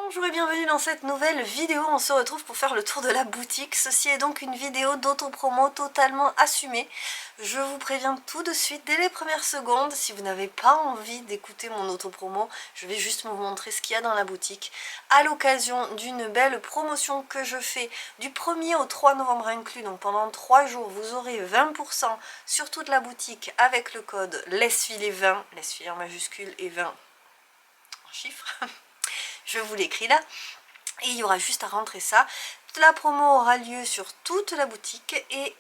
Bonjour et bienvenue dans cette nouvelle vidéo, on se retrouve pour faire le tour de la boutique. Ceci est donc une vidéo d'auto-promo totalement assumée. Je vous préviens tout de suite dès les premières secondes, si vous n'avez pas envie d'écouter mon auto-promo, je vais juste vous montrer ce qu'il y a dans la boutique. À l'occasion d'une belle promotion que je fais du 1er au 3 novembre inclus, donc pendant 3 jours, vous aurez 20% sur toute la boutique avec le code LAISSEFILER20, LAISSEFILER en majuscule et 20 en chiffres. Je vous l'écris là. Et il y aura juste à rentrer ça. La promo aura lieu sur toute la boutique et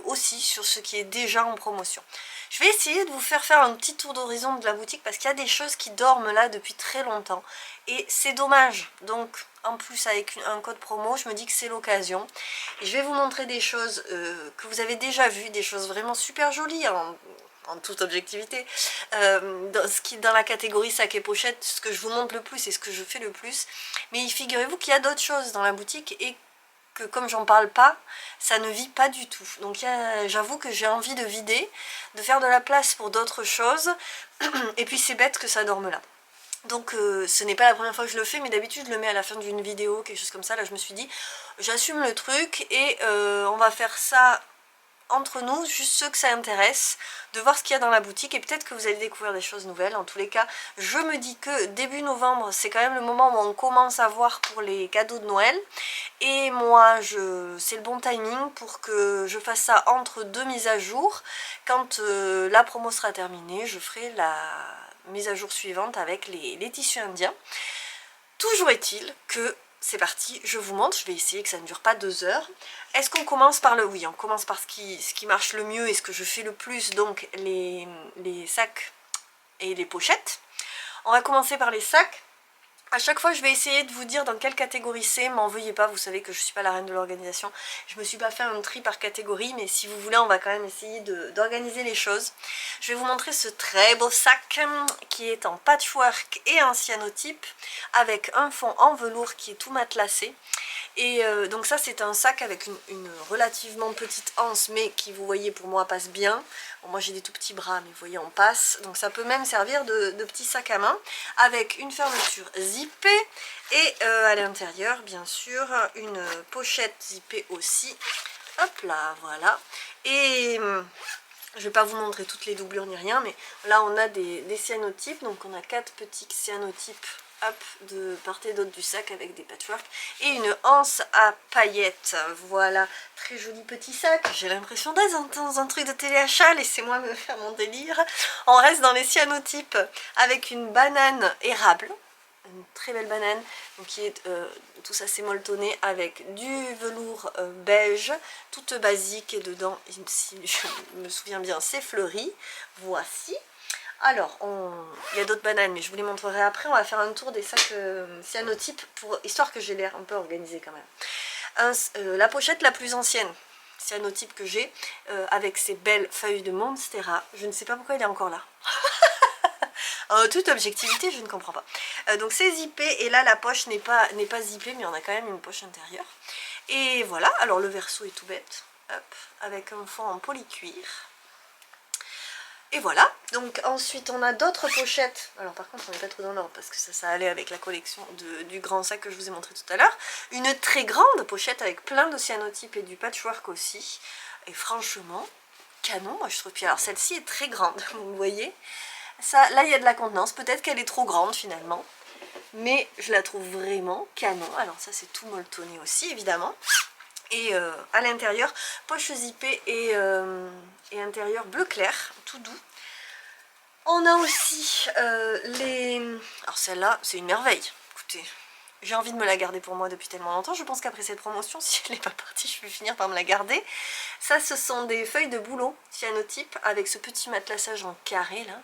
aussi sur ce qui est déjà en promotion. Je vais essayer de vous faire un petit tour d'horizon de la boutique parce qu'il y a des choses qui dorment là depuis très longtemps. Et c'est dommage. Donc en plus avec un code promo, je me dis que c'est l'occasion. Et je vais vous montrer des choses que vous avez déjà vues, des choses vraiment super jolies en toute objectivité, dans la catégorie sac et pochette, ce que je vous montre le plus et ce que je fais le plus. Mais figurez-vous qu'il y a d'autres choses dans la boutique et que comme j'en parle pas, ça ne vit pas du tout. Donc j'avoue que j'ai envie de vider, de faire de la place pour d'autres choses, et puis c'est bête que ça dorme là. Donc ce n'est pas la première fois que je le fais, mais d'habitude je le mets à la fin d'une vidéo, quelque chose comme ça. Là je me suis dit, j'assume le truc et on va faire ça entre nous, juste ceux que ça intéresse, de voir ce qu'il y a dans la boutique et peut-être que vous allez découvrir des choses nouvelles. En tous les cas, je me dis que début novembre, c'est quand même le moment où on commence à voir pour les cadeaux de Noël. Et moi, c'est le bon timing pour que je fasse ça entre deux mises à jour. Quand la promo sera terminée, je ferai la mise à jour suivante avec les tissus indiens. Toujours est-il que c'est parti, je vous montre, je vais essayer que ça ne dure pas 2 heures. Est-ce qu'on commence par le... Oui, on commence par ce qui marche le mieux et ce que je fais le plus, donc les sacs et les pochettes. On va commencer par les sacs. À chaque fois, je vais essayer de vous dire dans quelle catégorie c'est, m'en veuillez pas, vous savez que je suis pas la reine de l'organisation. Je me suis pas fait un tri par catégorie, mais si vous voulez, on va quand même essayer d'organiser les choses. Je vais vous montrer ce très beau sac qui est en patchwork et en cyanotype, avec un fond en velours qui est tout matelassé. Et donc ça c'est un sac avec une relativement petite anse, mais qui vous voyez pour moi passe bien. Bon, moi j'ai des tout petits bras, mais vous voyez on passe. Donc ça peut même servir de petit sac à main, avec une fermeture zippée. Et à l'intérieur bien sûr une pochette zippée aussi. Hop là, voilà. Et je vais pas vous montrer toutes les doublures ni rien, mais là on a des cyanotypes. Donc on a 4 petits cyanotypes, hop, de part et d'autre du sac avec des patchwork et une anse à paillettes. Voilà, très joli petit sac. J'ai l'impression d'être dans un truc de téléachat, laissez-moi me faire mon délire. On reste dans les cyanotypes avec une banane érable, une très belle banane, donc qui est tout ça c'est molletonné avec du velours beige, toute basique, et dedans, si je me souviens bien, c'est fleuri. Voici. Alors, il y a d'autres bananes, mais je vous les montrerai après. On va faire un tour des sacs cyanotypes, histoire que j'ai l'air un peu organisé quand même. La pochette la plus ancienne cyanotype que j'ai, avec ces belles feuilles de Monstera. Je ne sais pas pourquoi il est encore là. En toute objectivité, je ne comprends pas. Donc c'est zippé, et là la poche n'est pas zippée, mais on a quand même une poche intérieure. Et voilà, alors le verso est tout bête, hop, avec un fond en polycuir. Et voilà, donc ensuite on a d'autres pochettes. Alors par contre on n'est pas trop dans l'ordre parce que ça allait avec la collection du grand sac que je vous ai montré tout à l'heure. Une très grande pochette avec plein de cyanotypes et du patchwork aussi. Et franchement, canon, moi je trouve. Puis alors celle-ci est très grande, vous voyez. Ça, là il y a de la contenance, peut-être qu'elle est trop grande finalement. Mais je la trouve vraiment canon. Alors ça c'est tout molletonné aussi évidemment. Et à l'intérieur, poche zippée et intérieur bleu clair, tout doux. On a aussi alors celle-là, c'est une merveille. Écoutez, j'ai envie de me la garder pour moi depuis tellement longtemps. Je pense qu'après cette promotion, si elle n'est pas partie, je vais finir par me la garder. Ça, ce sont des feuilles de bouleau cyanotype avec ce petit matelassage en carré là.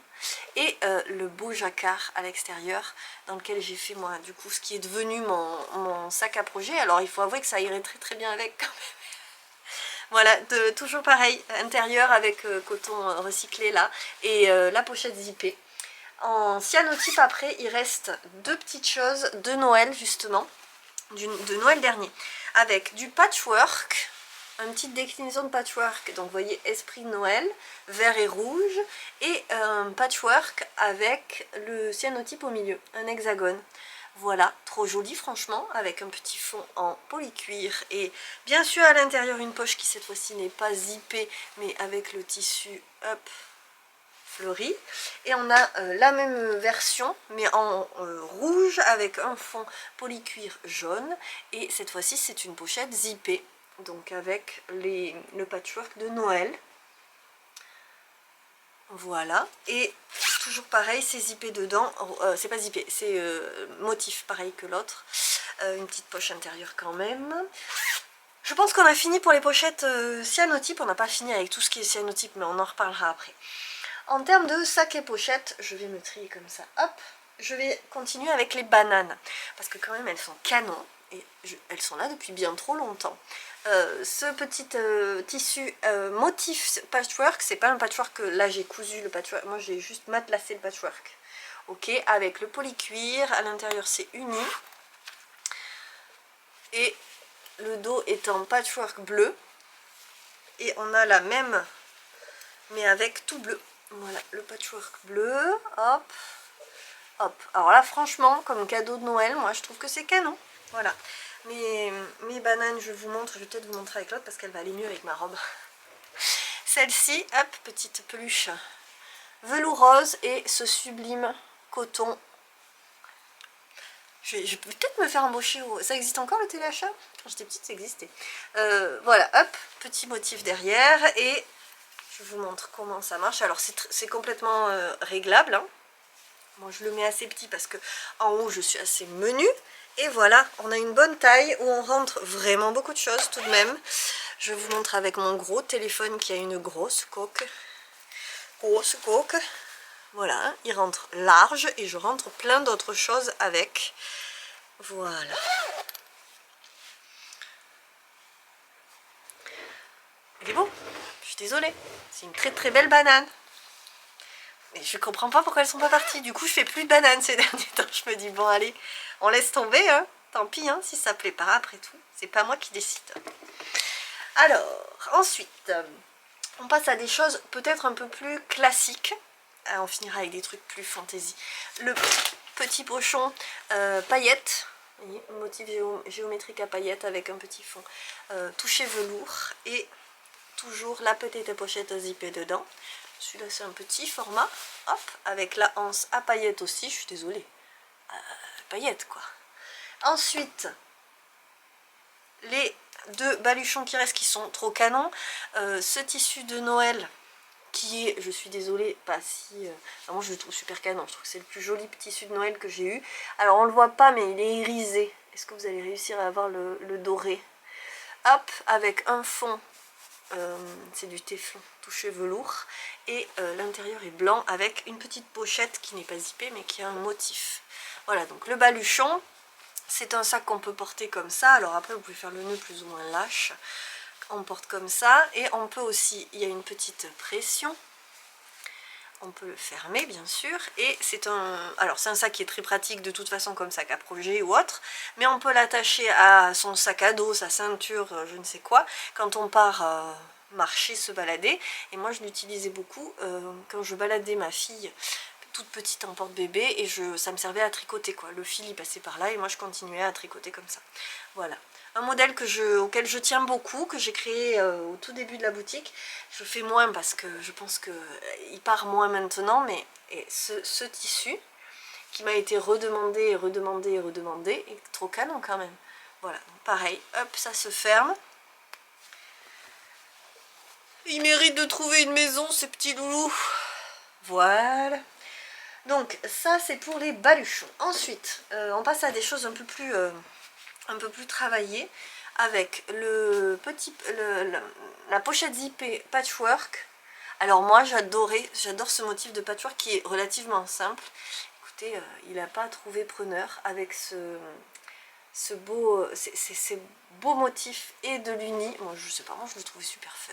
Et le beau jacquard à l'extérieur, dans lequel j'ai fait moi du coup ce qui est devenu mon sac à projet. Alors il faut avouer que ça irait très très bien avec quand même. Voilà, toujours pareil, intérieur avec coton recyclé là, et la pochette zippée. En cyanotype après, il reste 2 petites choses de Noël justement, de Noël dernier, avec du patchwork, une petite déclinaison de patchwork, donc vous voyez esprit de Noël, vert et rouge, et un patchwork avec le cyanotype au milieu, un hexagone. Voilà, trop joli franchement, avec un petit fond en polycuir et bien sûr à l'intérieur une poche qui cette fois-ci n'est pas zippée mais avec le tissu hop, fleuri. Et on a la même version mais en rouge avec un fond polycuir jaune et cette fois-ci c'est une pochette zippée, donc avec le patchwork de Noël. Voilà, et toujours pareil, c'est zippé dedans, c'est pas zippé, c'est motif pareil que l'autre, une petite poche intérieure quand même. Je pense qu'on a fini pour les pochettes cyanotype, on n'a pas fini avec tout ce qui est cyanotype, mais on en reparlera après. En termes de sac et pochette, je vais me trier comme ça, hop, je vais continuer avec les bananes, parce que quand même elles sont canons, et elles sont là depuis bien trop longtemps. Ce petit tissu motif patchwork, c'est pas un patchwork que là j'ai cousu le patchwork, moi j'ai juste matelassé le patchwork. Ok, avec le polycuir, à l'intérieur c'est uni. Et le dos est en patchwork bleu. Et on a la même, mais avec tout bleu. Voilà, le patchwork bleu, hop, hop. Alors là franchement, comme cadeau de Noël, moi je trouve que c'est canon. Voilà. Mes bananes, je vous montre, je vais peut-être vous montrer avec l'autre parce qu'elle va aller mieux avec ma robe. Celle-ci, hop, petite peluche velours rose et ce sublime coton. Je vais peut-être me faire embaucher Ça existe encore le téléachat? Quand j'étais petite, ça existait. Voilà, hop, petit motif derrière et je vous montre comment ça marche. Alors c'est complètement réglable, hein. Moi je le mets assez petit parce que en haut je suis assez menue. Et voilà, on a une bonne taille où on rentre vraiment beaucoup de choses tout de même. Je vous montre avec mon gros téléphone qui a une grosse coque. Grosse coque. Voilà, hein, il rentre large et je rentre plein d'autres choses avec. Voilà. Il est beau. Je suis désolée. C'est une très très belle banane. Mais je comprends pas pourquoi elles sont pas parties. Du coup, je fais plus de bananes ces derniers temps. Je me dis, bon, allez, on laisse tomber. Hein. Tant pis, hein, si ça plaît pas, après tout. C'est pas moi qui décide. Alors, ensuite, on passe à des choses peut-être un peu plus classiques. On finira avec des trucs plus fantaisie. Le petit pochon paillettes. Motif géométrique à paillettes avec un petit fond touché velours. Et toujours la petite pochette zippée dedans. Celui-là c'est un petit format, hop, avec la anse à paillettes aussi, je suis désolée, paillettes quoi. Ensuite, les deux baluchons qui restent qui sont trop canons, ce tissu de Noël qui est, je suis désolée, pas si... moi je le trouve super canon, je trouve que c'est le plus joli tissu de Noël que j'ai eu. Alors on le voit pas mais il est irisé, est-ce que vous allez réussir à avoir le doré? Hop, avec un fond. C'est du téflon touché velours et l'intérieur est blanc avec une petite pochette qui n'est pas zippée mais qui a un motif. Voilà, donc le baluchon, c'est un sac qu'on peut porter comme ça. Alors après vous pouvez faire le nœud plus ou moins lâche, on porte comme ça et on peut aussi, il y a une petite pression, on peut le fermer bien sûr et c'est un sac qui est très pratique de toute façon comme sac à projet ou autre, mais on peut l'attacher à son sac à dos, sa ceinture, je ne sais quoi, quand on part marcher, se balader. Et moi je l'utilisais beaucoup quand je baladais ma fille toute petite en porte-bébé et ça me servait à tricoter quoi, le fil il passait par là et moi je continuais à tricoter comme ça. Voilà. Un modèle auquel je tiens beaucoup, que j'ai créé au tout début de la boutique. Je fais moins parce que je pense qu'il part moins maintenant, mais ce tissu qui m'a été redemandé et redemandé et redemandé est trop canon quand même. Voilà, donc pareil, hop, ça se ferme. Il mérite de trouver une maison, ces petits loulous. Voilà. Donc ça c'est pour les baluchons. Ensuite, on passe à des choses un peu plus travaillée avec la pochette zippée patchwork. Alors moi j'adore ce motif de patchwork qui est relativement simple. Écoutez, il n'a pas trouvé preneur avec ces beaux motifs et de l'uni. Moi je sais pas, moi je le trouvais super fun.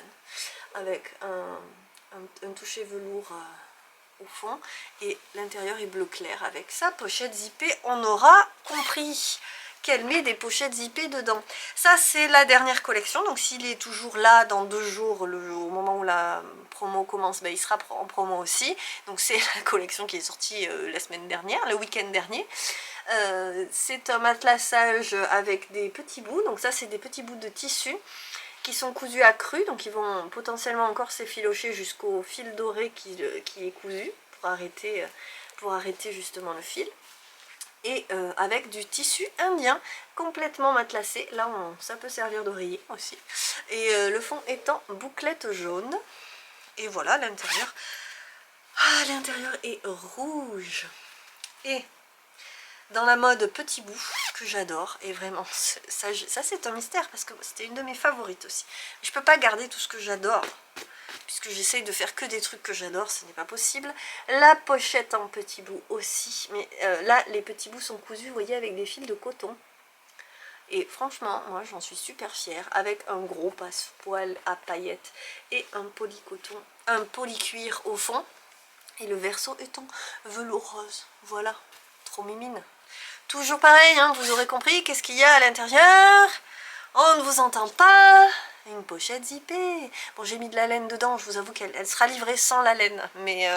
Avec un toucher velours au fond et l'intérieur est bleu clair avec sa pochette zippée. On aura compris qu'elle met des pochettes zippées dedans. Ça c'est la dernière collection, donc s'il est toujours là dans 2 jours, au moment où la promo commence, il sera en promo aussi. Donc c'est la collection qui est sortie la semaine dernière, le week-end dernier. C'est un matelassage avec des petits bouts, donc ça c'est des petits bouts de tissu qui sont cousus à cru, donc ils vont potentiellement encore s'effilocher jusqu'au fil doré qui est cousu pour arrêter justement le fil. Et avec du tissu indien complètement matelassé, là ça peut servir d'oreiller aussi. Et le fond est en bouclette jaune. Et voilà l'intérieur. Ah, l'intérieur est rouge. Et dans la mode petit bout que j'adore, et vraiment ça c'est un mystère parce que c'était une de mes favorites aussi. Je peux pas garder tout ce que j'adore puisque j'essaye de faire que des trucs que j'adore, ce n'est pas possible. La pochette en petit bout aussi, mais là les petits bouts sont cousus, vous voyez, avec des fils de coton. Et franchement, moi j'en suis super fière, avec un gros passepoil à paillettes et un polycoton, un polycuir au fond. Et le verso est en velours rose, voilà, trop mimine. Toujours pareil, hein, vous aurez compris, qu'est-ce qu'il y a à l'intérieur? On ne vous entend pas. Une pochette zippée. Bon, j'ai mis de la laine dedans, je vous avoue qu'elle sera livrée sans la laine, mais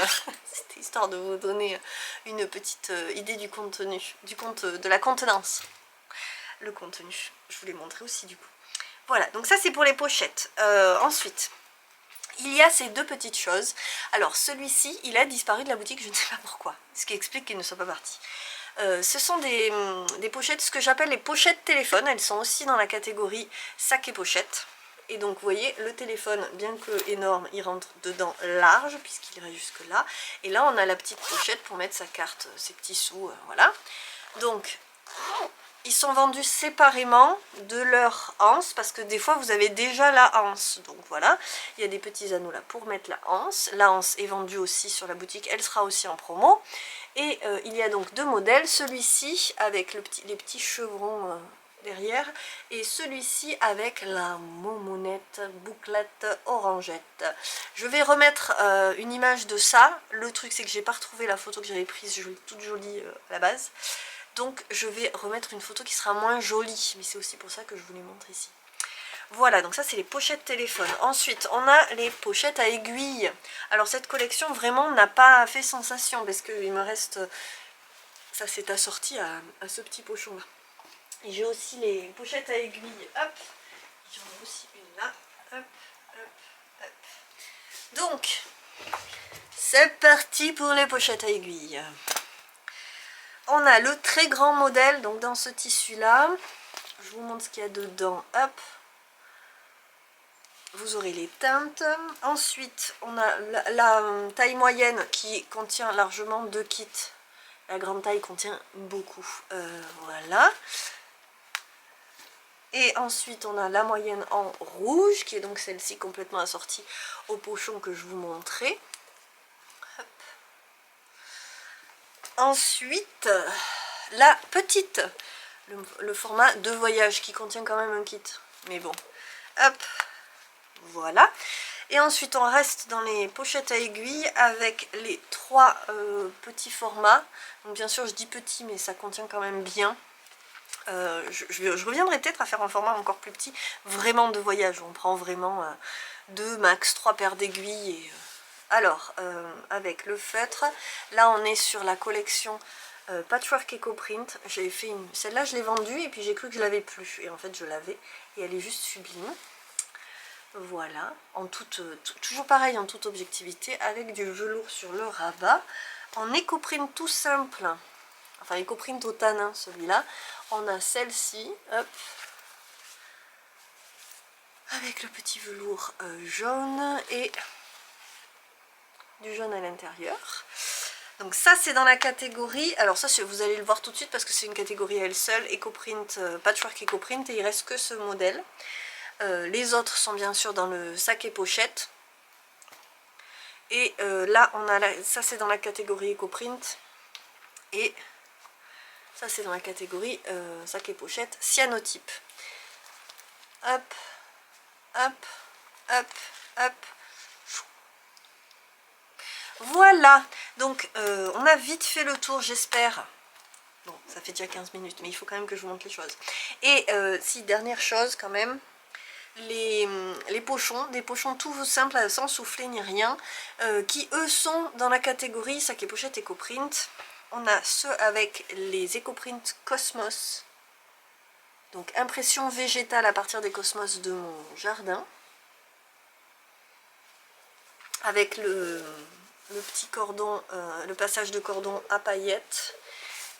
c'était histoire de vous donner une petite idée du contenu, de la contenance. Le contenu, je vous l'ai montré aussi du coup. Voilà, donc ça c'est pour les pochettes. Ensuite, il y a ces deux petites choses. Alors celui-ci, il a disparu de la boutique, je ne sais pas pourquoi, ce qui explique qu'il ne soit pas parti. Ce sont des pochettes, ce que j'appelle les pochettes téléphone. Elles sont aussi dans la catégorie sac et pochette. Et donc vous voyez, le téléphone, bien que énorme, il rentre dedans large, puisqu'il irait jusque là. Et là on a la petite pochette pour mettre sa carte, ses petits sous, voilà. Donc ils sont vendus séparément de leur anse, parce que des fois vous avez déjà la anse. Donc voilà, il y a des petits anneaux là pour mettre la anse. La anse est vendue aussi sur la boutique, elle sera aussi en promo. Et il y a donc deux modèles, celui-ci avec les petits chevrons derrière, et celui-ci avec la momonette bouclette orangette. Je vais remettre une image de ça. Le truc c'est que j'ai pas retrouvé la photo que j'avais prise toute jolie à la base. Donc je vais remettre une photo qui sera moins jolie, mais c'est aussi pour ça que je vous les montre ici. Voilà, donc ça c'est les pochettes téléphone. Ensuite, on a les pochettes à aiguilles. Alors cette collection vraiment n'a pas fait sensation parce qu'il me reste... Ça s'est assorti à ce petit pochon là. Et j'ai aussi les pochettes à aiguilles. Hop, j'en ai aussi une là. Hop, hop, hop. Donc, c'est parti pour les pochettes à aiguilles. On a le très grand modèle, donc dans ce tissu là. Je vous montre ce qu'il y a dedans. Hop. Vous aurez les teintes. Ensuite, on a la taille moyenne qui contient largement 2 kits. La grande taille contient beaucoup. Voilà. Et ensuite, on a la moyenne en rouge, qui est donc celle-ci complètement assortie au pochon que je vous montrais. Hop. Ensuite, la petite, le format de voyage qui contient quand même un kit. Mais bon, hop. Voilà, et ensuite on reste dans les pochettes à aiguilles avec les 3 petits formats. Donc bien sûr je dis petit mais ça contient quand même bien. Je reviendrai peut-être à faire un format encore plus petit, vraiment de voyage, où on prend vraiment 2 max 3 paires d'aiguilles. Alors avec le feutre, là on est sur la collection Patchwork Eco Print. J'avais fait celle-là je l'ai vendue et puis j'ai cru que je l'avais plus, et en fait je l'avais, et elle est juste sublime. Voilà, toujours pareil en toute objectivité, avec du velours sur le rabat, en écoprint tout simple, enfin écoprint au tanin celui-là. On a celle-ci, hop, avec le petit velours jaune et du jaune à l'intérieur. Donc ça c'est dans la catégorie, alors ça vous allez le voir tout de suite parce que c'est une catégorie à elle seule, écoprint, patchwork écoprint, et il reste que ce modèle. Les autres sont bien sûr dans le sac et pochette. Et là, on a ça c'est dans la catégorie éco-print. Et ça c'est dans la catégorie sac et pochette cyanotype. Hop, hop, hop, hop. Voilà. Donc, on a vite fait le tour, j'espère. Bon, ça fait déjà 15 minutes, mais il faut quand même que je vous montre les choses. Et si, dernière chose quand même. Les pochons, des pochons tout simples sans souffler ni rien, qui eux sont dans la catégorie sac et pochette éco-print. on a ceux avec les EcoPrint Cosmos. Donc impression végétale à partir des cosmos de mon jardin. Avec le petit cordon, le passage de cordon à paillettes.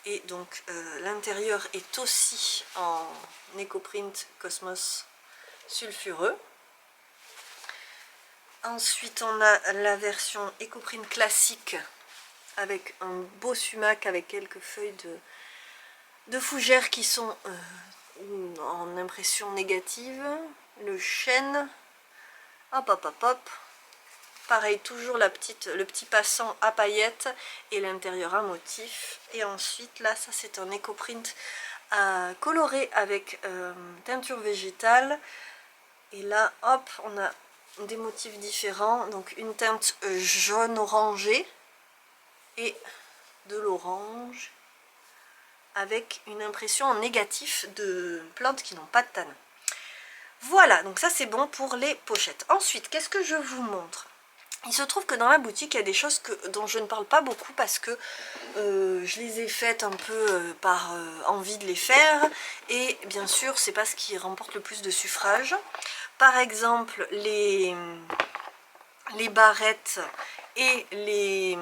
Et donc l'intérieur est aussi en EcoPrint Cosmos sulfureux. Ensuite on a la version EcoPrint classique avec un beau sumac avec quelques feuilles de fougères qui sont en impression négative. Le chêne, hop hop hop hop. Pareil, toujours le petit passant à paillettes et l'intérieur à motif. Et ensuite, là, ça c'est un EcoPrint coloré avec teinture végétale. Et là, hop, on a des motifs différents. Donc une teinte jaune orangé et de l'orange avec une impression en négatif de plantes qui n'ont pas de tanin. Voilà, donc ça c'est bon pour les pochettes. Ensuite, qu'est-ce que je vous montre? Il se trouve que dans la boutique, il y a des choses dont je ne parle pas beaucoup parce que je les ai faites un peu par envie de les faire. Et bien sûr, c'est pas ce qui remporte le plus de suffrages. Par exemple, les barrettes et les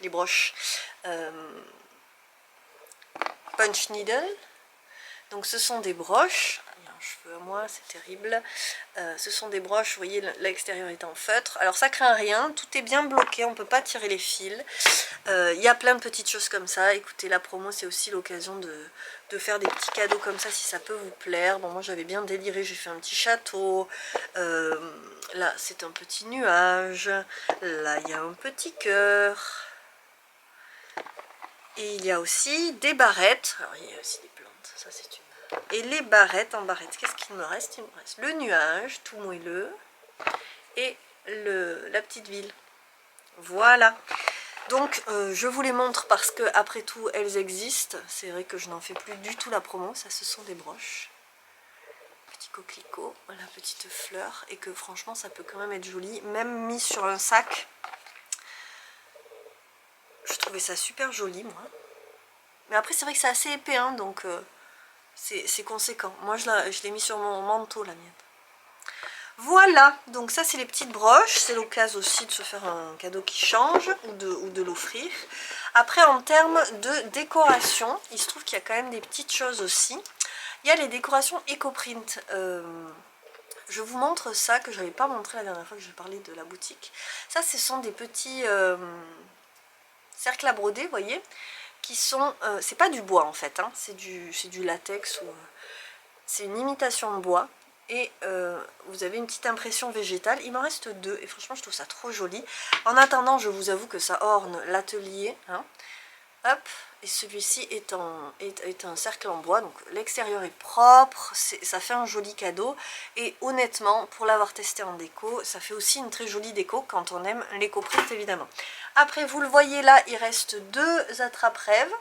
broches punch needle. Donc ce sont des broches. Cheveux à moi, c'est terrible. Ce sont des broches, vous voyez, l'extérieur est en feutre. Alors ça craint rien, tout est bien bloqué, on ne peut pas tirer les fils. Il y a plein de petites choses comme ça. Écoutez, la promo, c'est aussi l'occasion de faire des petits cadeaux comme ça, si ça peut vous plaire. Bon, moi j'avais bien déliré, j'ai fait un petit château. Là, c'est un petit nuage. Là, il y a un petit cœur. Et il y a aussi des barrettes. Alors, il y a aussi des plantes, ça c'est une... Et les barrettes, en barrettes, qu'est-ce qu'il me reste? Il me reste le nuage, tout moelleux, et la petite ville. Voilà. Donc, je vous les montre parce que, après tout, elles existent. C'est vrai que je n'en fais plus du tout la promo. Ça, ce sont des broches. Petit coquelicot, voilà, petite fleur. Et que, franchement, ça peut quand même être joli. Même mis sur un sac. Je trouvais ça super joli, moi. Mais après, c'est vrai que c'est assez épais, hein, donc... c'est conséquent. Moi, je l'ai mis sur mon manteau, la mienne. Voilà, donc ça, c'est les petites broches. C'est l'occasion aussi de se faire un cadeau qui change ou de l'offrir. Après, en termes de décoration, il se trouve qu'il y a quand même des petites choses aussi. Il y a les décorations EcoPrint. Je vous montre ça, que je n'avais pas montré la dernière fois que j'ai parlé de la boutique. Ça, ce sont des petits cercles à broder, vous voyez, qui sont, c'est pas du bois en fait, hein, c'est du latex, ou c'est une imitation de bois, et vous avez une petite impression végétale. Il m'en reste deux, et franchement je trouve ça trop joli. En attendant, je vous avoue que ça orne l'atelier, hein. Hop, et celui-ci est un cercle en bois, donc l'extérieur est propre, ça fait un joli cadeau, et honnêtement, pour l'avoir testé en déco, ça fait aussi une très jolie déco quand on aime l'éco-print évidemment. Après, vous le voyez là, il reste deux attrape-rêves.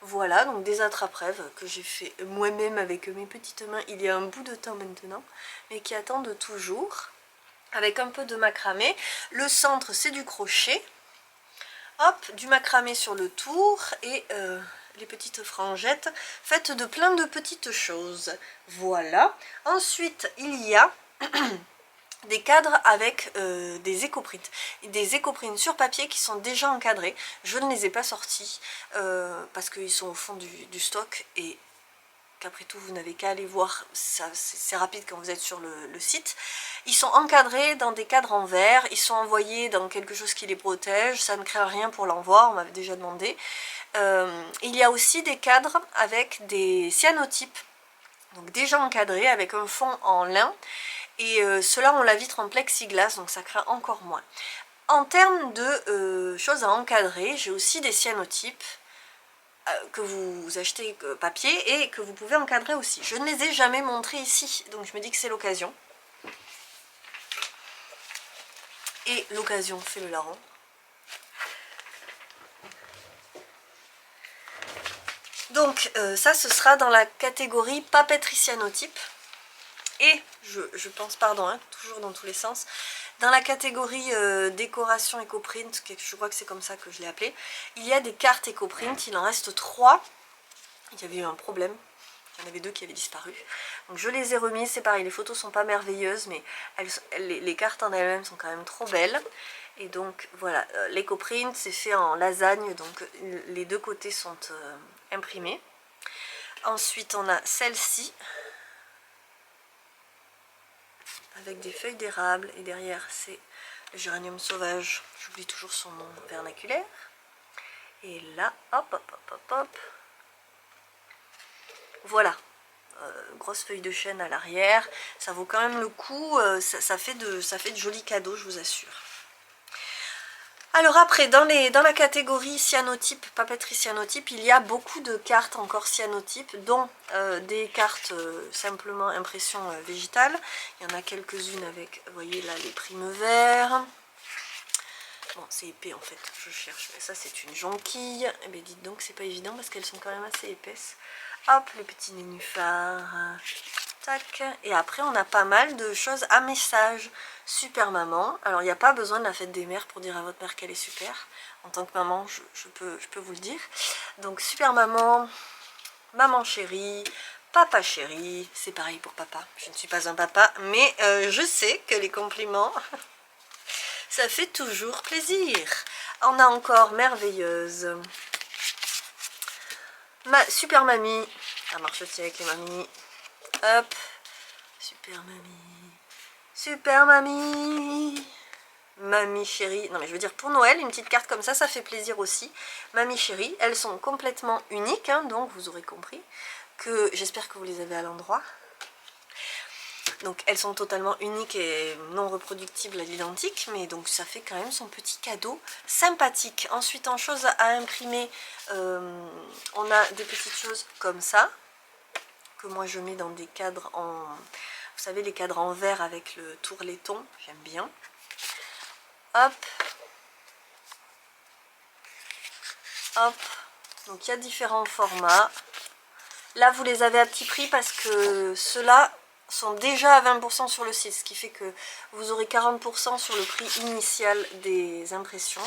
Voilà, donc des attrape-rêves que j'ai fait moi-même avec mes petites mains il y a un bout de temps maintenant, mais qui attendent toujours, avec un peu de macramé. Le centre, c'est du crochet. Hop, du macramé sur le tour et les petites frangettes faites de plein de petites choses. Voilà. Ensuite, il y a des cadres avec des éco-prints. Des éco-prints sur papier qui sont déjà encadrés. Je ne les ai pas sortis parce qu'ils sont au fond du stock et qu'après tout vous n'avez qu'à aller voir, c'est rapide quand vous êtes sur le site. Ils sont encadrés dans des cadres en verre, ils sont envoyés dans quelque chose qui les protège, ça ne crée rien pour l'envoi, on m'avait déjà demandé. Il y a aussi des cadres avec des cyanotypes, donc déjà encadrés avec un fond en lin, et ceux-là on la vitre en plexiglas, donc ça craint encore moins. En termes de choses à encadrer, j'ai aussi des cyanotypes que vous achetez papier et que vous pouvez encadrer aussi. Je ne les ai jamais montrés ici, donc je me dis que c'est l'occasion. Et l'occasion fait le larron. Donc ça, ce sera dans la catégorie papeterie cyanotype. Et je pense, pardon, hein, toujours dans tous les sens, Dans la catégorie décoration éco-print, je crois que c'est comme ça que je l'ai appelé, il y a des cartes éco-print, il en reste 3. Il y avait eu un problème, il y en avait 2 qui avaient disparu. Donc je les ai remises, c'est pareil, les photos sont pas merveilleuses, mais les cartes en elles-mêmes sont quand même trop belles. Et donc voilà, l'éco-print c'est fait en lasagne, donc les 2 côtés sont imprimés. Ensuite on a celle-ci, avec des feuilles d'érable, et derrière c'est le géranium sauvage, j'oublie toujours son nom vernaculaire. Et là, hop, hop, hop, hop, hop. Voilà, grosse feuille de chêne à l'arrière, ça vaut quand même le coup, ça fait de jolis cadeaux, je vous assure. Alors après, dans la catégorie cyanotype, papeterie cyanotype, il y a beaucoup de cartes encore cyanotypes, dont des cartes simplement impression végétale. Il y en a quelques-unes avec, vous voyez là, les primes verts. Bon, c'est épais en fait, je cherche, mais ça c'est une jonquille. Eh bien dites donc, c'est pas évident parce qu'elles sont quand même assez épaisses. Hop, les petits nénuphars. Tac. Et après, on a pas mal de choses à message. Super maman. Alors, il n'y a pas besoin de la fête des mères pour dire à votre mère qu'elle est super. En tant que maman, je peux vous le dire. Donc, super maman, maman chérie, papa chéri. C'est pareil pour papa. Je ne suis pas un papa, mais je sais que les compliments, ça fait toujours plaisir. On a encore merveilleuse. Super mamie. Ça marche aussi avec les mamies. Hop. Super mamie. Super mamie. Mamie chérie. Non mais je veux dire pour Noël, une petite carte comme ça fait plaisir aussi. Mamie chérie. Elles sont complètement uniques, hein, donc vous aurez compris que j'espère que vous les avez à l'endroit. Donc elles sont totalement uniques et non reproductibles à l'identique, mais donc ça fait quand même son petit cadeau sympathique. Ensuite, en choses à imprimer, on a des petites choses comme ça, que moi je mets dans des cadres en... Vous savez, les cadres en verre avec le tourleton, j'aime bien. Hop. Hop. Donc il y a différents formats. Là, vous les avez à petit prix parce que ceux-là sont déjà à 20% sur le site, ce qui fait que vous aurez 40% sur le prix initial des impressions.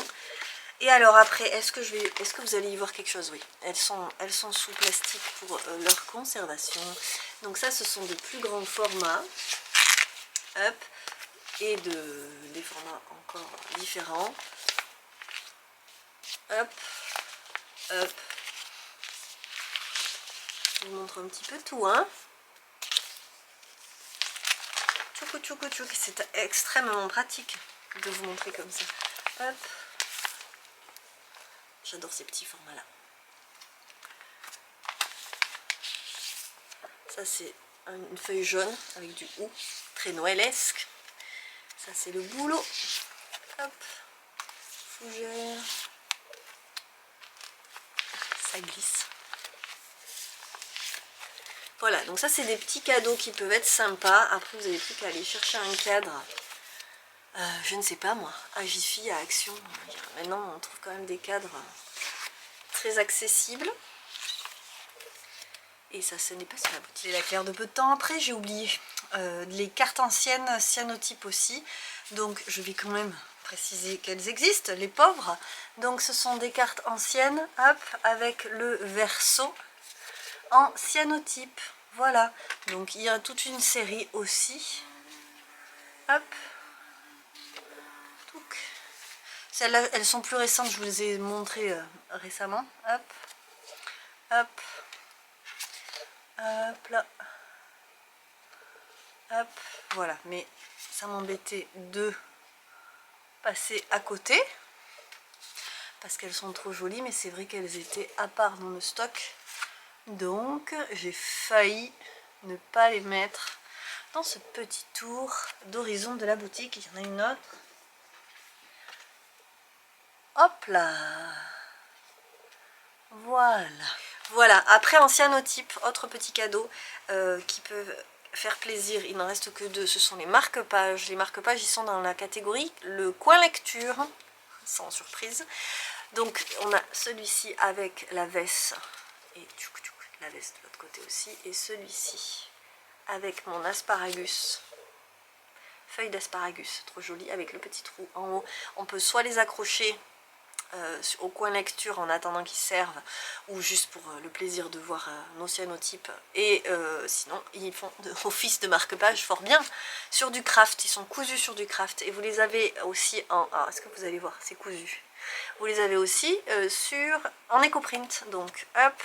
Et alors après, est-ce que vous allez y voir quelque chose? Oui, elles sont sous plastique pour leur conservation. Donc ça, ce sont des plus grands formats. Hop. Et des formats encore différents. Hop. Hop. Je vous montre un petit peu tout, hein. C'est extrêmement pratique de vous montrer comme ça. Hop. J'adore ces petits formats là. Ça c'est une feuille jaune avec du hou, très noëlesque. Ça c'est le boulot. Hop. Fougère. Ça glisse. Voilà, donc ça c'est des petits cadeaux qui peuvent être sympas. Après vous n'avez plus qu'à aller chercher un cadre. Je ne sais pas moi, à Jiffy, à Action. Maintenant on trouve quand même des cadres très accessibles. Et ça, ce n'est pas sur la boutique. J'ai la claire de peu de temps après, j'ai oublié les cartes anciennes cyanotypes aussi. Donc je vais quand même préciser qu'elles existent, les pauvres. Donc ce sont des cartes anciennes, hop, avec le verso en cyanotype. Voilà, donc il y a toute une série aussi. Hop. Celles-là, elles sont plus récentes, je vous les ai montrées récemment. Hop. Hop. Hop là. Hop. Voilà, mais ça m'embêtait de passer à côté. Parce qu'elles sont trop jolies, mais c'est vrai qu'elles étaient à part dans le stock. Donc, j'ai failli ne pas les mettre dans ce petit tour d'horizon de la boutique. Il y en a une autre. Hop là. Voilà. Voilà, après en cyanotype, autre petit cadeau qui peuvent faire plaisir, il n'en reste que 2, ce sont les marque-pages. Les marque-pages, ils sont dans la catégorie le coin lecture, sans surprise. Donc on a celui-ci avec la veste, et la veste de l'autre côté aussi, et celui-ci avec mon asparagus feuilles d'asparagus, trop jolies, avec le petit trou en haut. On peut soit les accrocher au coin lecture en attendant qu'ils servent, ou juste pour le plaisir de voir nos cyanotypes, et sinon ils font office de marque-page fort bien sur du craft, ils sont cousus sur du craft, et vous les avez aussi en... est-ce que vous allez voir, c'est cousu, vous les avez aussi en éco-print, donc hop,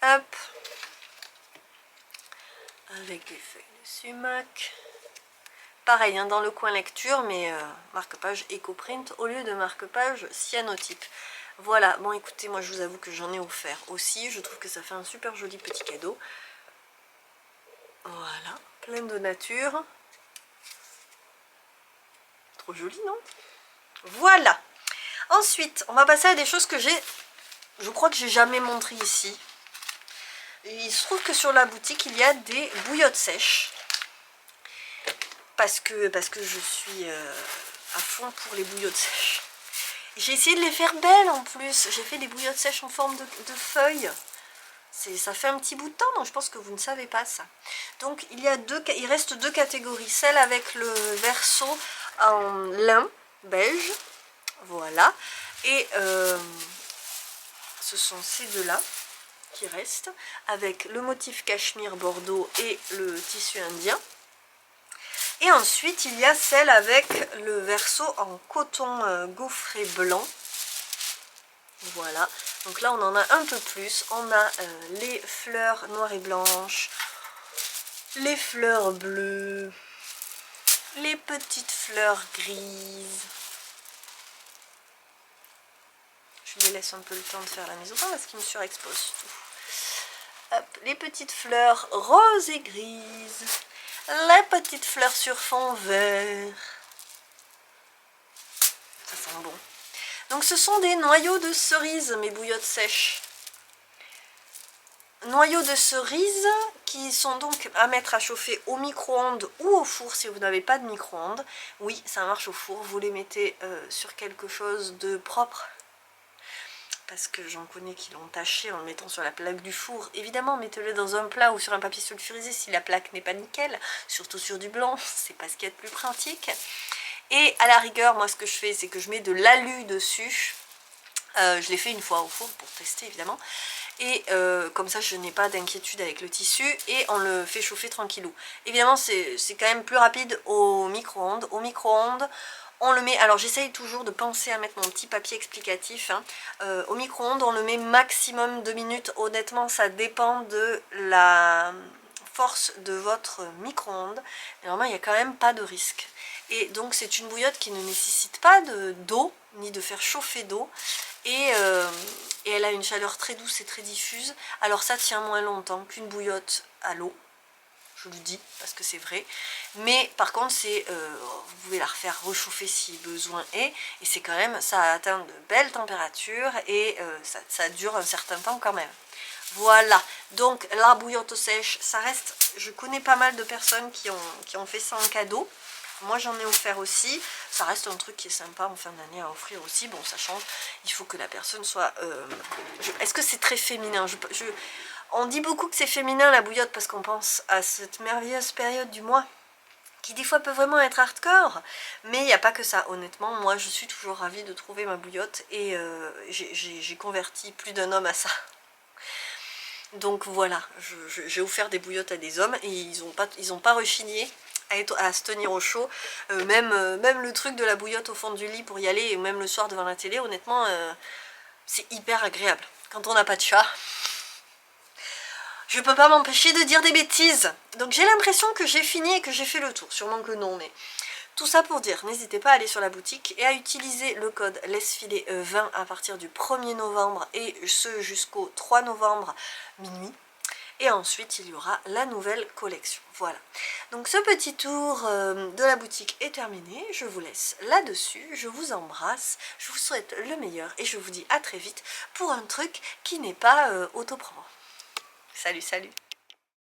hop, avec des feuilles de sumac. Pareil, hein, dans le coin lecture, mais marque-page éco-print au lieu de marque-page cyanotype. Voilà, bon écoutez, moi je vous avoue que j'en ai offert aussi. Je trouve que ça fait un super joli petit cadeau. Voilà, plein de nature. Trop joli, non? Voilà. Ensuite, on va passer à des choses que je crois que j'ai jamais montré ici. Et il se trouve que sur la boutique, il y a des bouillottes sèches. Parce que je suis à fond pour les bouillottes sèches. J'ai essayé de les faire belles en plus. J'ai fait des bouillottes sèches en forme de feuilles. Ça fait un petit bout de temps, donc je pense que vous ne savez pas ça. Donc il reste deux catégories. Celle avec le verso en lin beige. Voilà. Et ce sont ces deux-là qui restent. Avec le motif cachemire bordeaux et le tissu indien. Et ensuite, il y a celle avec le verso en coton gaufré blanc. Voilà. Donc là, on en a un peu plus. On a les fleurs noires et blanches, les fleurs bleues, les petites fleurs grises. Je les laisse un peu le temps de faire la mise au point parce qu'ils me surexposent tout. Hop, les petites fleurs roses et grises. La petite fleur sur fond vert. Ça sent bon. Donc ce sont des noyaux de cerise, mes bouillottes sèches. Noyaux de cerise qui sont donc à mettre à chauffer au micro-ondes ou au four si vous n'avez pas de micro-ondes. Oui, ça marche au four. Vous les mettez sur quelque chose de propre. Parce que j'en connais qui l'ont taché en le mettant sur la plaque du four. Évidemment, mettez-le dans un plat ou sur un papier sulfurisé si la plaque n'est pas nickel. Surtout sur du blanc, c'est pas ce qu'il y a de plus pratique. Et à la rigueur, moi ce que je fais, c'est que je mets de l'alu dessus. Je l'ai fait une fois au four pour tester évidemment. Et comme ça, je n'ai pas d'inquiétude avec le tissu. Et on le fait chauffer tranquillou. Évidemment, c'est quand même plus rapide au micro-ondes. Au micro-ondes, on le met, alors j'essaye toujours de penser à mettre mon petit papier explicatif, hein. Au micro-ondes on le met maximum 2 minutes, honnêtement ça dépend de la force de votre micro-ondes, mais normalement il n'y a quand même pas de risque. Et donc c'est une bouillotte qui ne nécessite pas d'eau, ni de faire chauffer d'eau, et elle a une chaleur très douce et très diffuse, alors ça tient moins longtemps qu'une bouillotte à l'eau. Je le dis parce que c'est vrai, mais par contre vous pouvez la refaire réchauffer si besoin est, et c'est quand même, ça atteint de belles températures et ça dure un certain temps quand même. Voilà, donc la bouillotte sèche, ça reste, je connais pas mal de personnes qui ont fait ça en cadeau. Moi j'en ai offert aussi, ça reste un truc qui est sympa en fin d'année à offrir aussi. Bon, ça change, il faut que la personne soit... Est-ce que c'est très féminin? On dit beaucoup que c'est féminin la bouillotte parce qu'on pense à cette merveilleuse période du mois qui des fois peut vraiment être hardcore, mais il n'y a pas que ça. Honnêtement, moi je suis toujours ravie de trouver ma bouillotte et j'ai converti plus d'un homme à ça. Donc voilà, j'ai offert des bouillottes à des hommes et ils ont pas rechigné à se tenir au chaud. Même le truc de la bouillotte au fond du lit pour y aller, et même le soir devant la télé, honnêtement, c'est hyper agréable. Quand on n'a pas de chat, je peux pas m'empêcher de dire des bêtises. Donc j'ai l'impression que j'ai fini et que j'ai fait le tour. Sûrement que non, mais tout ça pour dire, n'hésitez pas à aller sur la boutique et à utiliser le code laisse-filer 20 à partir du 1er novembre et ce jusqu'au 3 novembre minuit. Et ensuite, il y aura la nouvelle collection. Voilà. Donc ce petit tour de la boutique est terminé. Je vous laisse là-dessus. Je vous embrasse. Je vous souhaite le meilleur et je vous dis à très vite pour un truc qui n'est pas autopromo. Salut, salut!